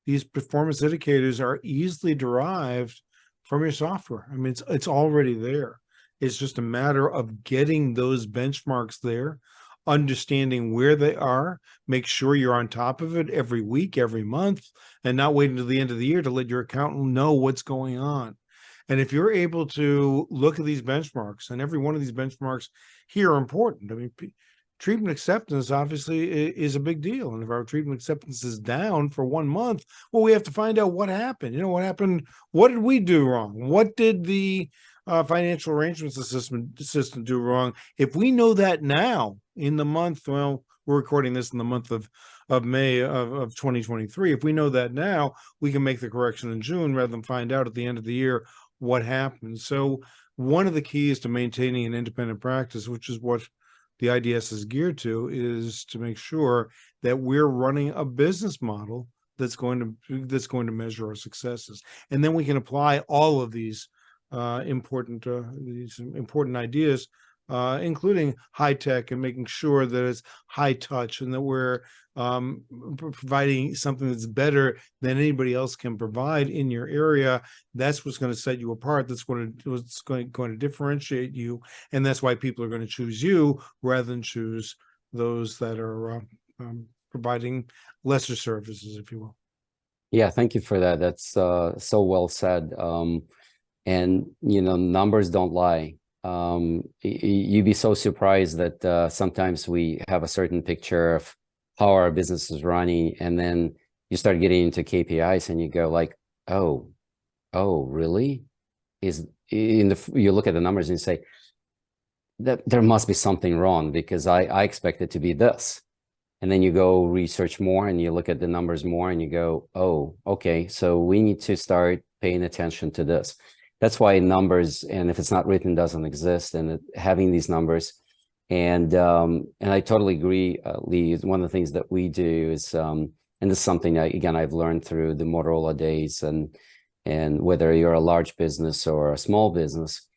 these performance indicators are easily derived from your software. I mean, it's already there. It's just a matter of getting those benchmarks there, understanding where they are, make sure you're on top of it every week, every month, and not wait until the end of the year to let your accountant know what's going on. And if you're able to look at these benchmarks, and every one of these benchmarks here are important. I mean, treatment acceptance obviously is a big deal. And if our treatment acceptance is down for 1 month, well, we have to find out what happened. You know, what happened? What did we do wrong? What did the financial arrangements system do wrong? If we know that now in the month, well, we're recording this in the month of May of 2023. If we know that now, we can make the correction in June rather than find out at the end of the year what happened. So one of the keys to maintaining an independent practice, which is what the IDS is geared to, is to make sure that we're running a business model that's going to measure our successes, and then we can apply all of these important ideas, including high tech, and making sure that it's high touch, and that we're providing something that's better than anybody else can provide in your area. That's what's going to set you apart. That's what's going to differentiate you, and that's why people are going to choose you rather than choose those that are providing lesser services, if you will. Yeah, thank you for that. That's so well said. And numbers don't lie. You'd be so surprised that sometimes we have a certain picture of how our business is running, and then you start getting into KPIs, and you go like, oh, really? You look at the numbers and you say that there must be something wrong, because I expect it to be this. And then you go research more and you look at the numbers more and you go, oh, okay, so we need to start paying attention to this. That's why numbers, and if it's not written, doesn't exist. And having these numbers, and I totally agree, Lee. One of the things that we do is, and this is something again I've learned through the Motorola days, and whether you're a large business or a small business,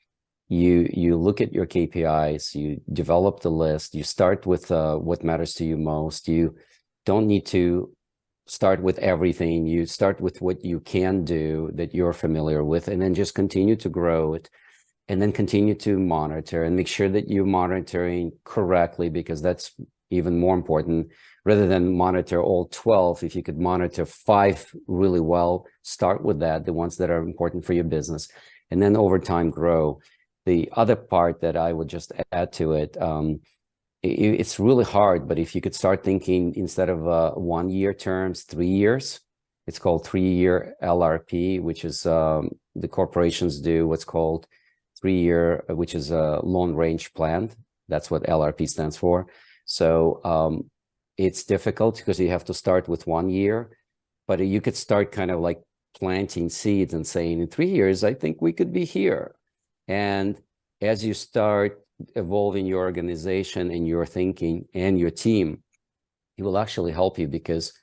you look at your KPIs, you develop the list, you start with what matters to you most. You don't need to start with everything. You start with what you can do that you're familiar with, and then just continue to grow it, and then continue to monitor and make sure that you're monitoring correctly, because that's even more important. Rather than monitor all 12, if you could monitor 5 really well, start with that, the ones that are important for your business, and then over time grow. The other part that I would just add to it, it's really hard, but if you could start thinking, instead of 1-year terms, 3 years, it's called 3-year LRP, which is the corporations do what's called 3-year, which is a long range plan. That's what LRP stands for. So it's difficult because you have to start with 1 year, but you could start kind of like planting seeds and saying, in 3 years, I think we could be here. And as you start evolving your organization and your thinking and your team, it will actually help you, because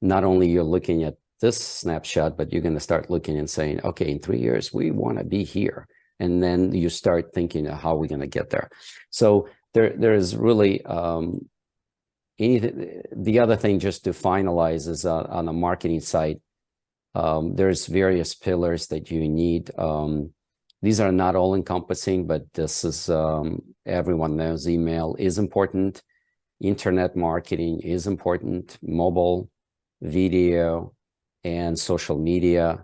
not only you're looking at this snapshot, but you're going to start looking and saying, okay, in 3 years, we want to be here. And then you start thinking of how we're going to get there. So there is really the other thing, just to finalize, is on the marketing side, there's various pillars that you need. These are not all encompassing, but this is, everyone knows email is important. Internet marketing is important, mobile, video, and social media.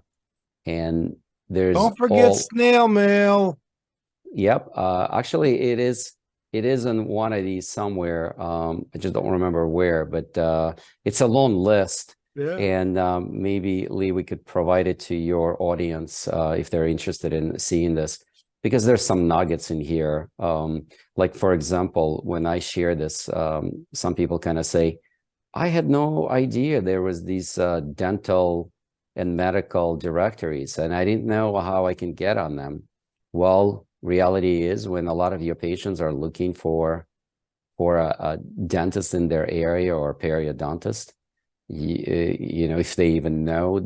And there's Don't forget snail mail. Yep. Actually, it is in one of these somewhere. I just don't remember where, but it's a long list. Yeah. And maybe, Lee, we could provide it to your audience if they're interested in seeing this, because there's some nuggets in here. Like, for example, when I share this, some people kind of say, I had no idea there was these dental and medical directories, and I didn't know how I can get on them. Well, reality is, when a lot of your patients are looking for a dentist in their area, or periodontist, if they even know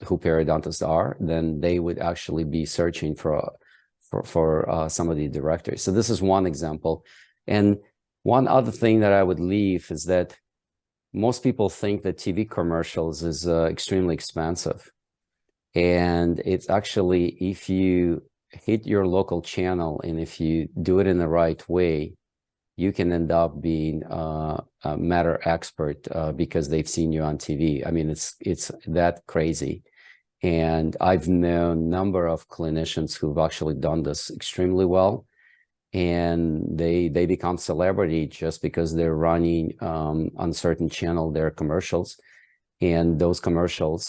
who periodontists are, then they would actually be searching for some of the directories. So this is one example. And one other thing that I would leave is that most people think that TV commercials is extremely expensive. And it's actually, if you hit your local channel and if you do it in the right way, you can end up being a matter expert because they've seen you on TV. I mean, it's that crazy. And I've known a number of clinicians who've actually done this extremely well, and they become celebrity just because they're running on certain channel their commercials. And those commercials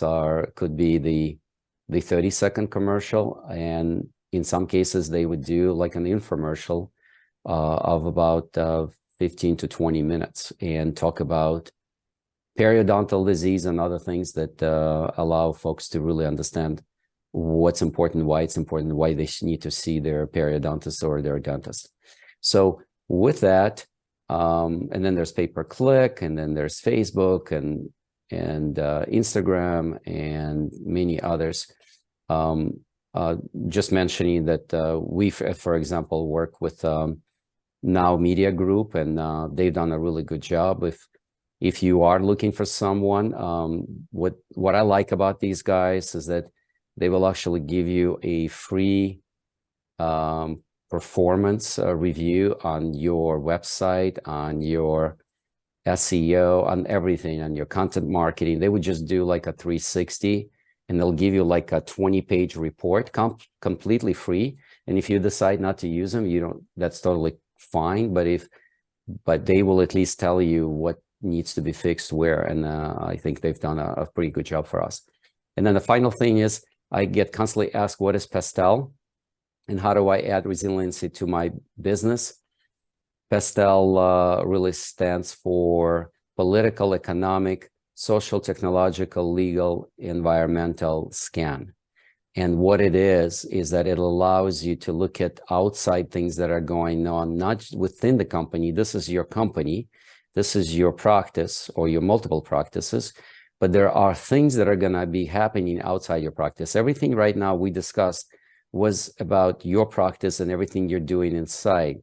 could be the 30-second commercial, and in some cases they would do like an infomercial of about 15 to 20 minutes and talk about periodontal disease and other things that allow folks to really understand what's important, why it's important, why they need to see their periodontist or their dentist. So with that, and then there's pay-per-click, and then there's Facebook and Instagram and many others. Just mentioning that we, for example, work with Now Media Group, and they've done a really good job. If you are looking for someone, what I like about these guys is that they will actually give you a free performance review on your website, on your SEO, on everything, on your content marketing. They would just do like a 360, and they'll give you like a 20-page report, completely free. And if you decide not to use them, you don't, that's totally fine. But they will at least tell you what needs to be fixed where. And I think they've done a pretty good job for us. And then the final thing is, I get constantly asked, what is Pastel? And how do I add resiliency to my business? Pastel really stands for political, economic, social, technological, legal, environmental scan. And what it is that it allows you to look at outside things that are going on, not within the company. This is your company. This is your practice or your multiple practices. But there are things that are going to be happening outside your practice. Everything right now we discussed was about your practice and everything you're doing inside.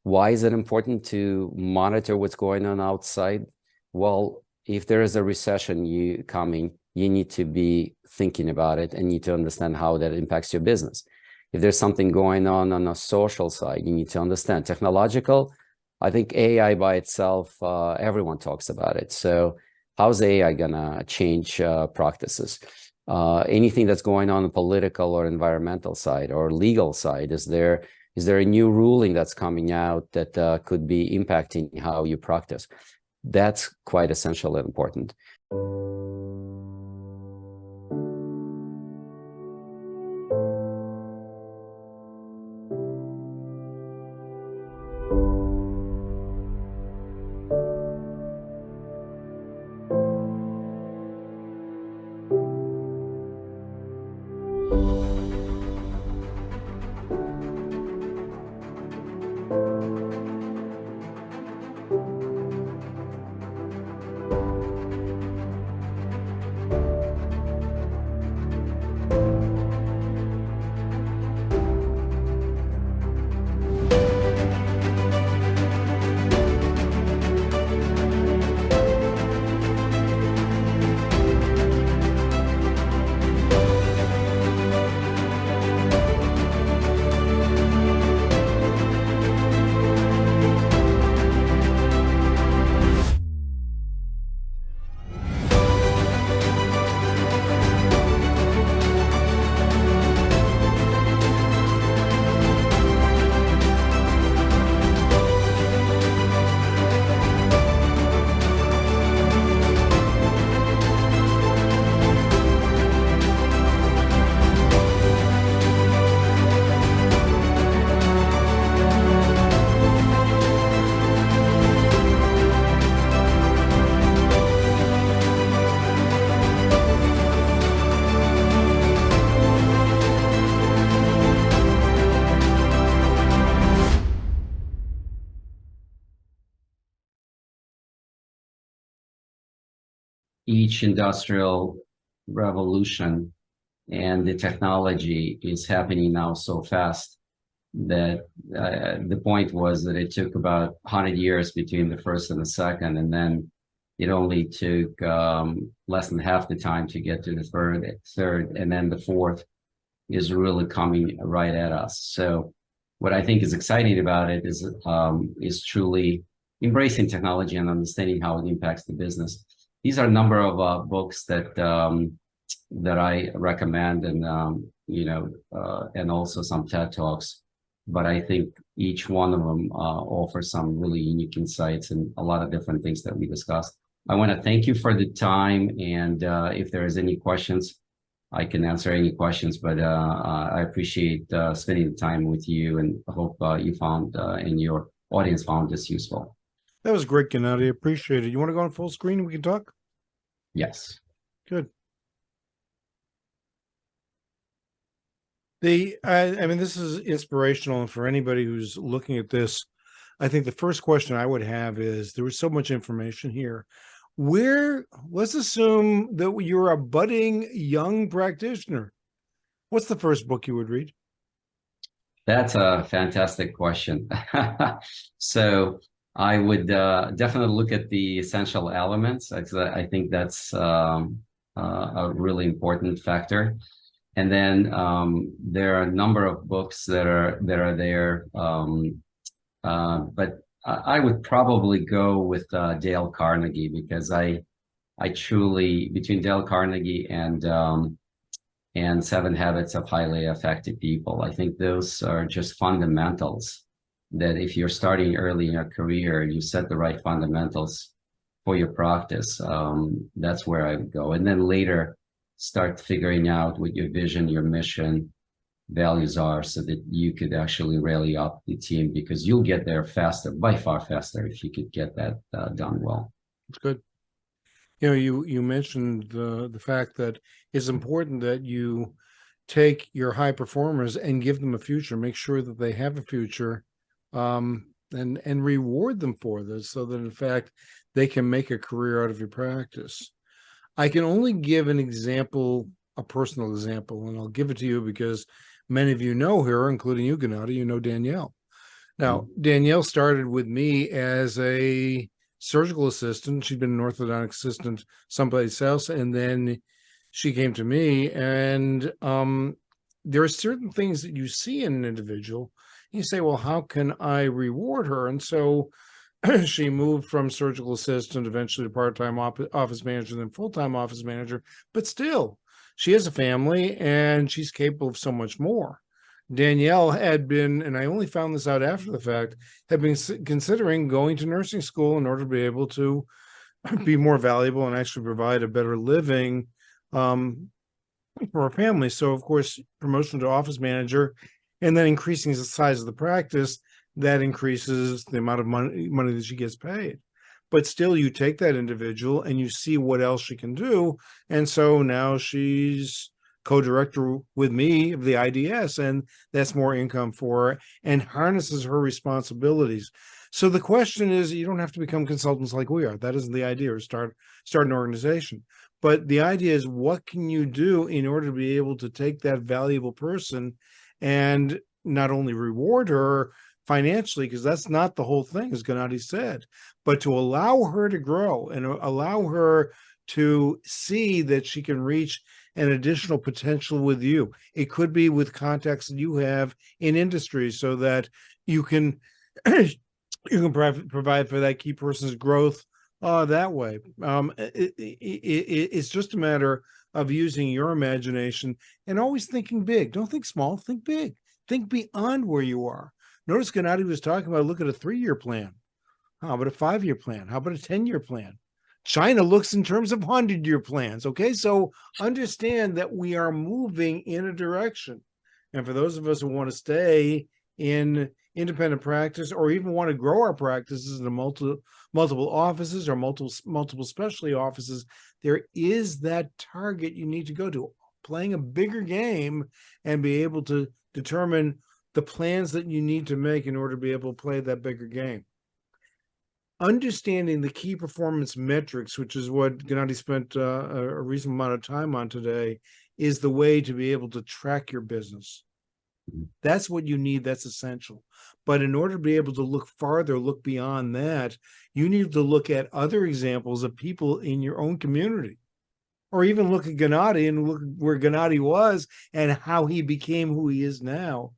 Why is it important to monitor what's going on outside? Well, if there is a recession coming, you need to be thinking about it and need to understand how that impacts your business. If there's something going on a social side, you need to understand. Technological, I think AI by itself, everyone talks about it. So how's AI gonna change practices? Anything that's going on the political or environmental side or legal side, is there a new ruling that's coming out that could be impacting how you practice? That's quite essential and important. Each industrial revolution and the technology is happening now so fast that the point was that it took about 100 years between the first and the second, and then it only took less than half the time to get to the third, and then the fourth is really coming right at us. So what I think is exciting about it is truly embracing technology and understanding how it impacts the business. These are a number of books that I recommend, and and also some TED Talks. But I think each one of them offers some really unique insights and a lot of different things that we discussed. I want to thank you for the time, and if there is any questions, I can answer any questions. But I appreciate spending the time with you, and I hope you found and your audience found this useful. That was great, Gennady. Appreciate it. You want to go on full screen and we can talk? Yes. Good. I mean, this is inspirational. And for anybody who's looking at this, I think the first question I would have is, there was so much information here. Let's assume that you're a budding young practitioner. What's the first book you would read? That's a fantastic question. So I would definitely look at the essential elements. I think that's a really important factor. And then there are a number of books that are there. But I would probably go with Dale Carnegie, because I truly, between Dale Carnegie and Seven Habits of Highly Effective People, I think those are just fundamentals that if you're starting early in your career, you set the right fundamentals for your practice. That's where I would go. And then later start figuring out what your vision, your mission, values are, so that you could actually rally up the team, because you'll get there faster, by far faster, if you could get that done well. It's good. You know, you mentioned the fact that it's important that you take your high performers and give them a future, make sure that they have a future, and reward them for this, so that in fact they can make a career out of your practice. I can only give an example, a personal example, and I'll give it to you because many of you know her, including you, Gennady. You know Danielle. Now, Danielle started with me as a surgical assistant. She'd been an orthodontic assistant someplace else, and then she came to me. And there are certain things that you see in an individual. You say, well, how can I reward her? And so she moved from surgical assistant eventually to part-time office manager, then full-time office manager. But still, she has a family and she's capable of so much more. Danielle had been, and I only found this out after the fact, had been considering going to nursing school in order to be able to be more valuable and actually provide a better living for her family. So, of course, promotion to office manager, and then increasing the size of the practice, that increases the amount of money that she gets paid. But still, you take that individual and you see what else she can do. And so now she's co-director with me of the IDS, and that's more income for her and harnesses her responsibilities. So the question is, you don't have to become consultants like we are. That isn't the idea, or start an organization. But the idea is, what can you do in order to be able to take that valuable person and not only reward her financially, because that's not the whole thing, as Gennady said, but to allow her to grow and allow her to see that she can reach an additional potential with you. It could be with contacts that you have in industry, so that you can provide for that key person's growth that way. It's just a matter of using your imagination and always thinking big. Don't think small, think big. Think beyond where you are. Notice Gennady was talking about, look at a 3-year plan. How about a 5-year plan? How about a 10-year plan? China looks in terms of 100-year plans. Okay, so understand that we are moving in a direction. And for those of us who want to stay in independent practice, or even want to grow our practices into multiple offices or multiple specialty offices, there is that target you need to go to, playing a bigger game and be able to determine the plans that you need to make in order to be able to play that bigger game. Understanding the key performance metrics, which is what Gennady spent a reasonable amount of time on today, is the way to be able to track your business. That's what you need. That's essential. But in order to be able to look farther, look beyond that, you need to look at other examples of people in your own community, or even look at Gennady and look where Gennady was and how he became who he is now,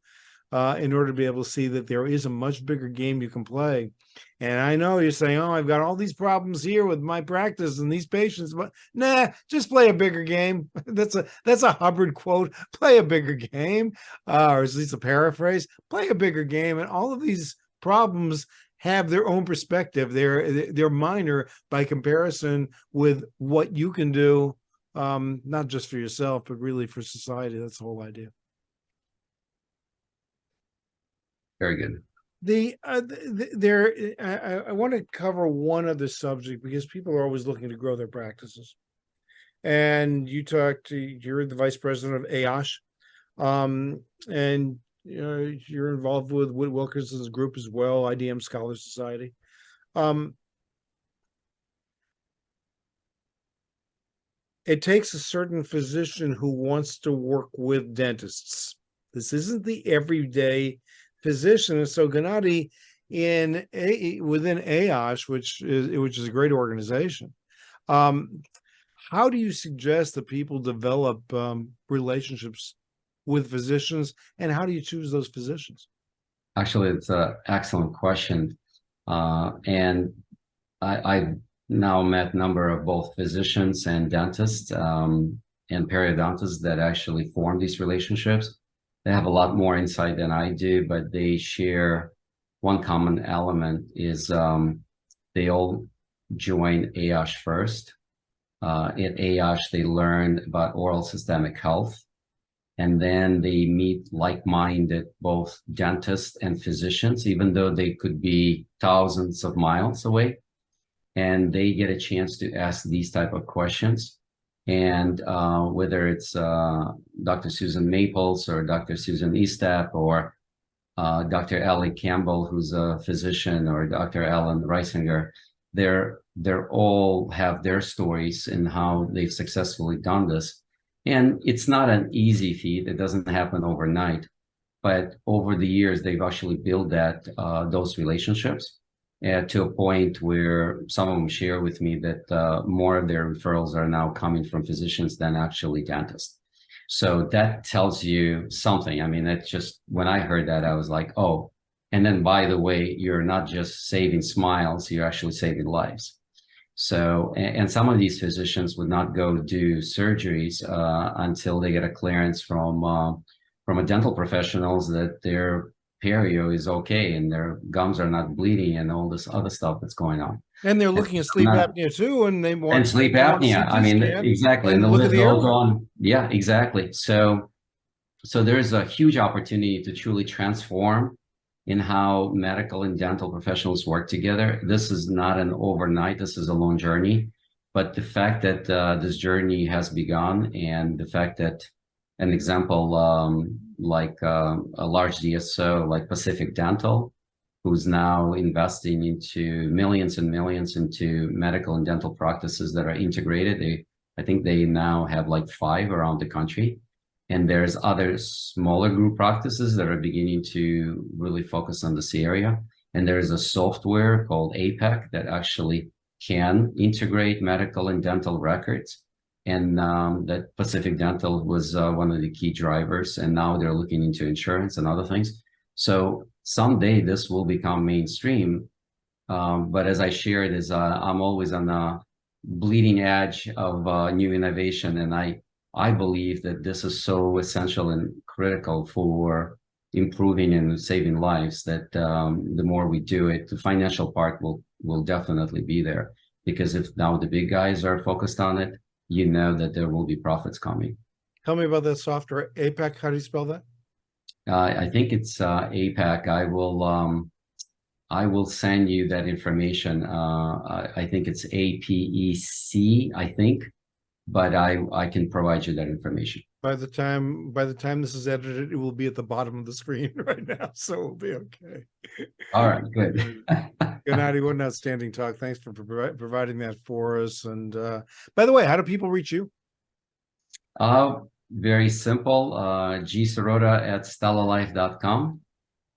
in order to be able to see that there is a much bigger game you can play. And I know you're saying, oh, I've got all these problems here with my practice and these patients, but nah, just play a bigger game. That's a Hubbard quote. Play a bigger game, or at least a paraphrase. Play a bigger game, and all of these problems have their own perspective. They're minor by comparison with what you can do, not just for yourself, but really for society. That's the whole idea. Very good. I want to cover one other subject, because people are always looking to grow their practices. And you're the vice president of AOSH, and you're involved with Whit Wilkinson's group as well, IDM Scholar Society. It takes a certain physician who wants to work with dentists. This isn't the everyday physician. And so Gennady, within AOSH, which is a great organization, how do you suggest that people develop relationships with physicians, and how do you choose those physicians? Actually, it's an excellent question. And I've now met a number of both physicians and dentists and periodontists that actually form these relationships. They have a lot more insight than I do, but they share one common element is they all join AOSH first. At AOSH, they learn about oral systemic health, and then they meet like-minded both dentists and physicians, even though they could be thousands of miles away, and they get a chance to ask these type of questions. And whether it's Dr. Susan Maples or Dr. Susan Estep or Dr. Ellie Campbell, who's a physician, or Dr. Alan Reisinger, they're all have their stories and how they've successfully done this. And it's not an easy feat. It doesn't happen overnight, but over the years, they've actually built those relationships to a point where some of them share with me that more of their referrals are now coming from physicians than actually dentists. So that tells you something. I mean, that's just, when I heard that, I was like, oh, and then by the way, you're not just saving smiles, you're actually saving lives. So, and some of these physicians would not go do surgeries until they get a clearance from a dental professionals that their perio is okay and their gums are not bleeding and all this other stuff that's going on. And they're looking at sleep apnea too, and they want and sleep apnea. I mean, exactly. And the look at list the goes airway. on. Yeah, exactly. So there's a huge opportunity to truly transform in how medical and dental professionals work together. This is not an overnight, this is a long journey. But the fact that this journey has begun, and the fact that an example like a large DSO like Pacific Dental, who's now investing into millions and millions into medical and dental practices that are integrated. I think they now have like 5 around the country. And there's other smaller group practices that are beginning to really focus on this area. And there's a software called APEC that actually can integrate medical and dental records. And that Pacific Dental was one of the key drivers. And now they're looking into insurance and other things. So someday this will become mainstream. But as I shared, I'm always on the bleeding edge of new innovation. And I believe that this is so essential and critical for improving and saving lives that the more we do it, the financial part will definitely be there. Because if now the big guys are focused on it, you know that there will be profits coming. Tell me about that software, APEC. How do you spell that? I think it's APEC. I will send you that information. I think it's APEC, I think, but I can provide you that information. By the time this is edited, it will be at the bottom of the screen right now, so it'll be okay. All right, good. Gennady, what an outstanding talk. Thanks for providing that for us. And by the way, how do people reach you? Very simple. gsirota@stellalife.com,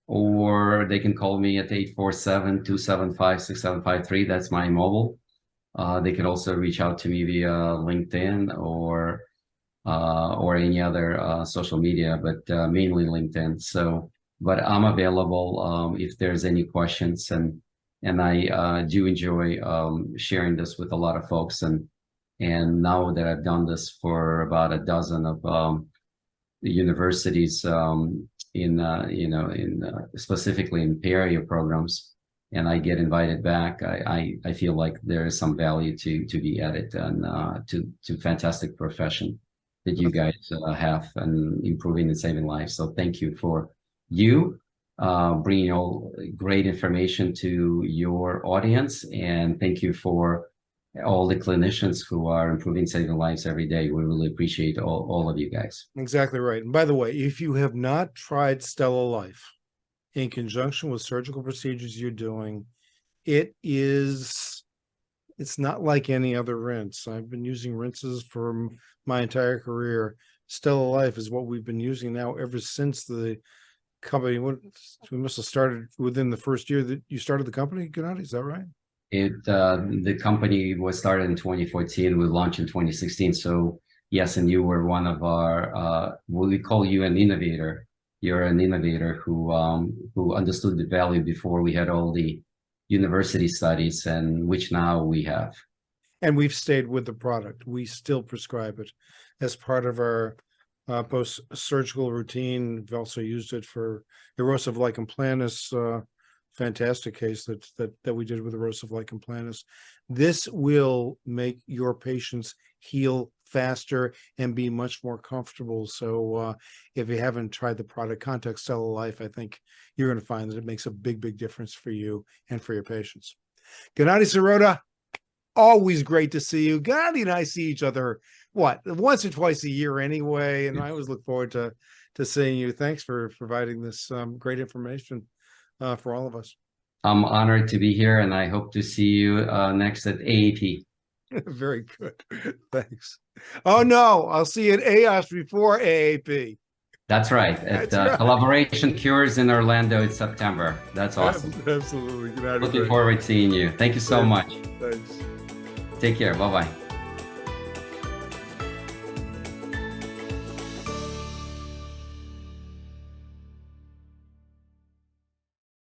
or they can call me at 847-275-6753. That's my mobile. They can also reach out to me via LinkedIn or any other social media, but mainly LinkedIn. So, but I'm available if there's any questions, and I do enjoy sharing this with a lot of folks. And now that I've done this for about a dozen of universities, specifically in perio programs, and I get invited back, I feel like there is some value to be added and to fantastic profession that you guys have and improving and saving lives. So thank you for bringing all great information to your audience, and thank you for all the clinicians who are improving, saving lives every day. We really appreciate all of you guys. Exactly right. And by the way, if you have not tried StellaLife in conjunction with surgical procedures you're doing, it's not like any other rinse. I've been using rinses for my entire career. StellaLife is what we've been using now ever since the company. We must have started within the first year that you started the company, Gennady, is that right? The company was started in 2014. We launched in 2016. So yes, and you were one of our, we call you an innovator. You're an innovator who understood the value before we had all the university studies, and which now we have. And we've stayed with the product. We still prescribe it as part of our post-surgical routine. We've also used it for erosive lichen planus, fantastic case that we did with erosive lichen planus. This will make your patients heal faster and be much more comfortable. So if you haven't tried the product, contact StellaLife. I think you're going to find that it makes a big, big difference for you and for your patients. Gennady Sirota, always great to see you. Gennady and I see each other, what, once or twice a year anyway, and I always look forward to seeing you. Thanks for providing this great information for all of us. I'm honored to be here, and I hope to see you next at AAP. Very good. Thanks. Oh, no, I'll see you at AOS before AAP. That's right. At Collaboration Cures in Orlando in September. That's awesome. Absolutely. Looking forward to seeing you. Thank you so much. Thanks. Take care. Bye-bye.